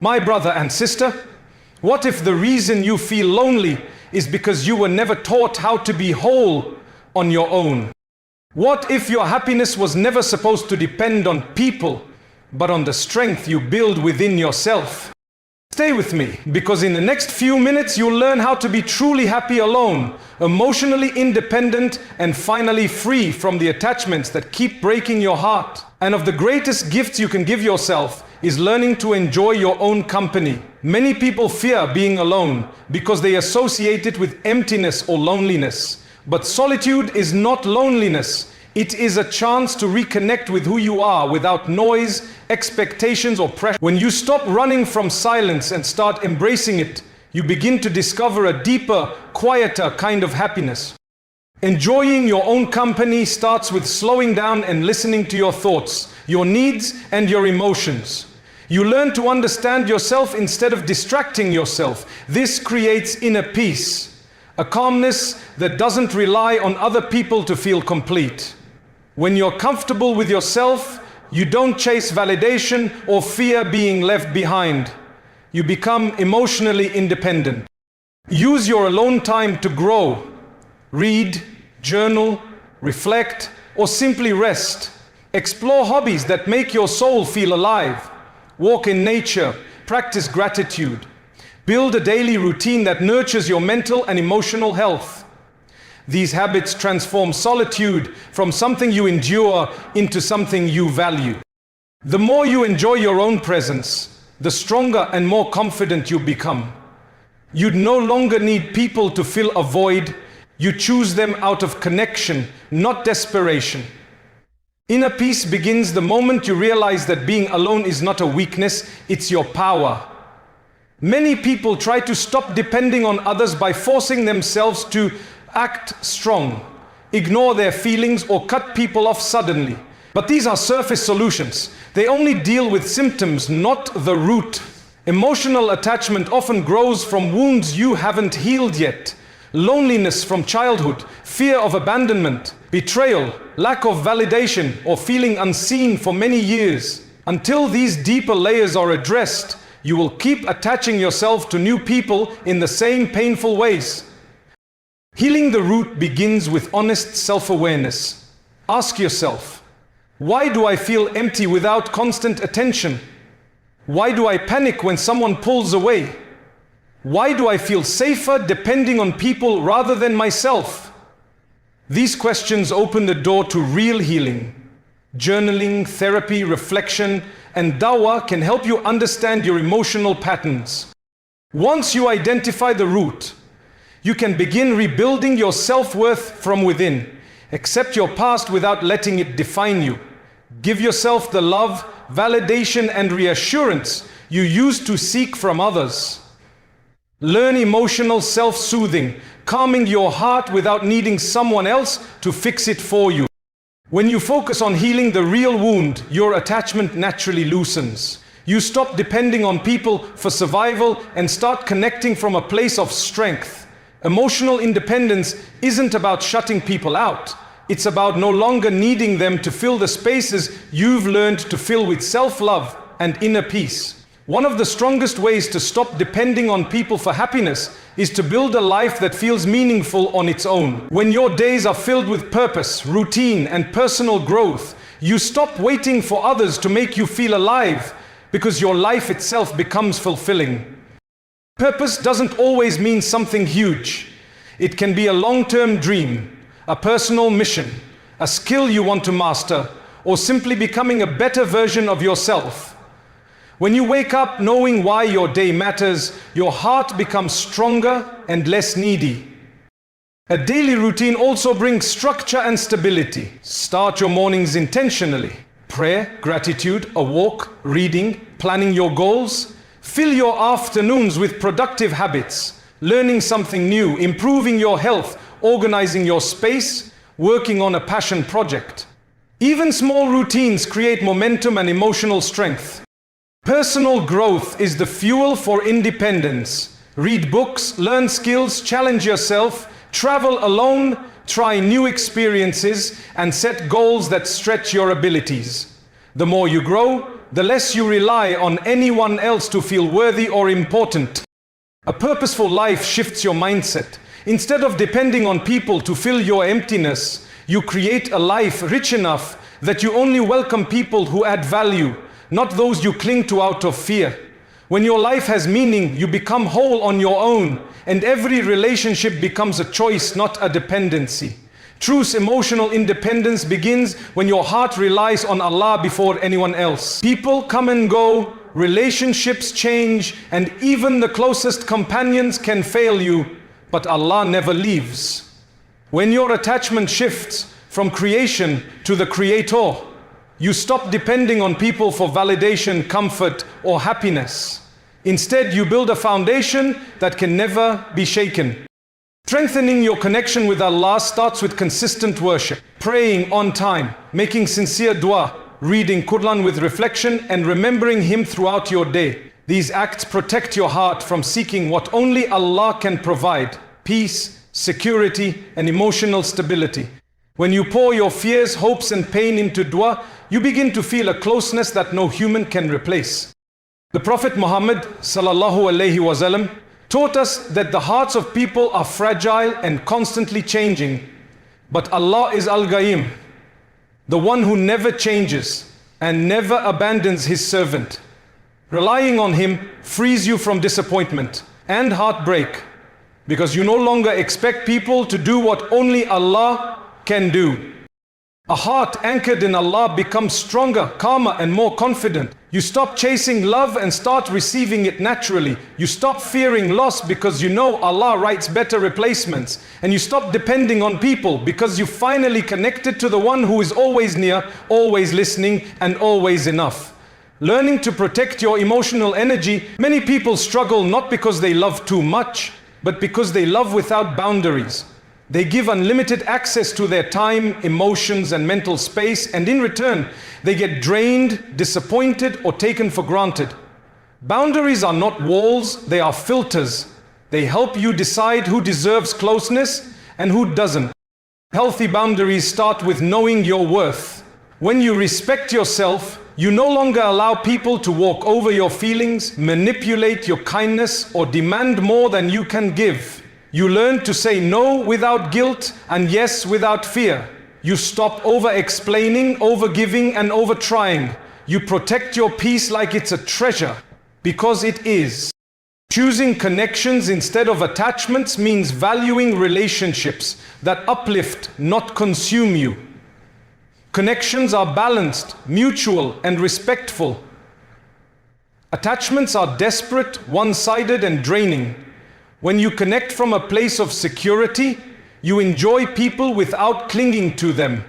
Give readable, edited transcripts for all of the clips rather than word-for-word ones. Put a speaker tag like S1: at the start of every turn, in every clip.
S1: My brother and sister, what if the reason you feel lonely is because you were never taught how to be whole on your own? What if your happiness was never supposed to depend on people, but on the strength you build within yourself? Stay with me, because in the next few minutes you'll learn how to be truly happy alone, emotionally independent, and finally free from the attachments that keep breaking your heart. And of the greatest gifts you can give yourself is learning to enjoy your own company. Many people fear being alone because they associate it with emptiness or loneliness. But solitude is not loneliness. It is a chance to reconnect with who you are without noise, expectations, or pressure. When you stop running from silence and start embracing it, you begin to discover a deeper, quieter kind of happiness. Enjoying your own company starts with slowing down and listening to your thoughts, your needs, and your emotions. You learn to understand yourself instead of distracting yourself. This creates inner peace, a calmness that doesn't rely on other people to feel complete. When you're comfortable with yourself, you don't chase validation or fear being left behind. You become emotionally independent. Use your alone time to grow. Read, journal, reflect, or simply rest. Explore hobbies that make your soul feel alive. Walk in nature, practice gratitude. Build a daily routine that nurtures your mental and emotional health. These habits transform solitude from something you endure into something you value. The more you enjoy your own presence, the stronger and more confident you become. You no longer need people to fill a void. You choose them out of connection, not desperation. Inner peace begins the moment you realize that being alone is not a weakness, it's your power. Many people try to stop depending on others by forcing themselves to act strong, ignore their feelings, or cut people off suddenly. But these are surface solutions. They only deal with symptoms, not the root. Emotional attachment often grows from wounds you haven't healed yet. Loneliness from childhood, fear of abandonment, betrayal, lack of validation, or feeling unseen for many years. Until these deeper layers are addressed, you will keep attaching yourself to new people in the same painful ways. Healing the root begins with honest self-awareness. Ask yourself, why do I feel empty without constant attention? Why do I panic when someone pulls away? Why do I feel safer depending on people rather than myself? These questions open the door to real healing. Journaling, therapy, reflection, and dawah can help you understand your emotional patterns. Once you identify the root, you can begin rebuilding your self-worth from within. Accept your past without letting it define you. Give yourself the love, validation, and reassurance you used to seek from others. Learn emotional self-soothing, calming your heart without needing someone else to fix it for you. When you focus on healing the real wound, your attachment naturally loosens. You stop depending on people for survival and start connecting from a place of strength. Emotional independence isn't about shutting people out. It's about no longer needing them to fill the spaces you've learned to fill with self-love and inner peace. One of the strongest ways to stop depending on people for happiness is to build a life that feels meaningful on its own. When your days are filled with purpose, routine, and personal growth, you stop waiting for others to make you feel alive, because your life itself becomes fulfilling. Purpose doesn't always mean something huge. It can be a long-term dream, a personal mission, a skill you want to master, or simply becoming a better version of yourself. When you wake up knowing why your day matters, your heart becomes stronger and less needy. A daily routine also brings structure and stability. Start your mornings intentionally. Prayer, gratitude, a walk, reading, planning your goals. Fill your afternoons with productive habits, learning something new, improving your health, organizing your space, working on a passion project. Even small routines create momentum and emotional strength. Personal growth is the fuel for independence. Read books, learn skills, challenge yourself, travel alone, try new experiences, and set goals that stretch your abilities. The more you grow, the less you rely on anyone else to feel worthy or important. A purposeful life shifts your mindset. Instead of depending on people to fill your emptiness, you create a life rich enough that you only welcome people who add value, not those you cling to out of fear. When your life has meaning, you become whole on your own, and every relationship becomes a choice, not a dependency. True emotional independence begins when your heart relies on Allah before anyone else. People come and go, relationships change, and even the closest companions can fail you, but Allah never leaves. When your attachment shifts from creation to the Creator, you stop depending on people for validation, comfort, or happiness. Instead, you build a foundation that can never be shaken. Strengthening your connection with Allah starts with consistent worship, praying on time, making sincere dua, reading Quran with reflection, and remembering Him throughout your day. These acts protect your heart from seeking what only Allah can provide: peace, security, and emotional stability. When you pour your fears, hopes, and pain into dua, you begin to feel a closeness that no human can replace. The Prophet Muhammad ﷺ taught us that the hearts of people are fragile and constantly changing, but Allah is Al-Ghaim, the one who never changes and never abandons His servant. Relying on Him frees you from disappointment and heartbreak, because you no longer expect people to do what only Allah can do. A heart anchored in Allah becomes stronger, calmer, and more confident. You stop chasing love and start receiving it naturally. You stop fearing loss because you know Allah writes better replacements. And you stop depending on people because you finally connected to the one who is always near, always listening, and always enough. Learning to protect your emotional energy. Many people struggle not because they love too much, but because they love without boundaries. They give unlimited access to their time, emotions, and mental space, and in return, they get drained, disappointed, or taken for granted. Boundaries are not walls, they are filters. They help you decide who deserves closeness and who doesn't. Healthy boundaries start with knowing your worth. When you respect yourself, you no longer allow people to walk over your feelings, manipulate your kindness, or demand more than you can give. You learn to say no without guilt and yes without fear. You stop over-explaining, over-giving, and over-trying. You protect your peace like it's a treasure, because it is. Choosing connections instead of attachments means valuing relationships that uplift, not consume you. Connections are balanced, mutual, and respectful. Attachments are desperate, one-sided, and draining. When you connect from a place of security, you enjoy people without clinging to them.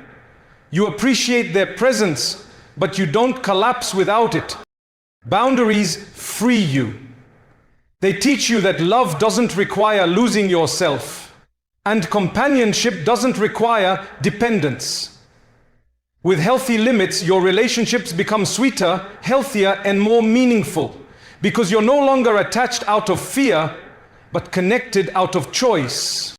S1: You appreciate their presence, but you don't collapse without it. Boundaries free you. They teach you that love doesn't require losing yourself, and companionship doesn't require dependence. With healthy limits, your relationships become sweeter, healthier, and more meaningful, because you're no longer attached out of fear, but connected out of choice.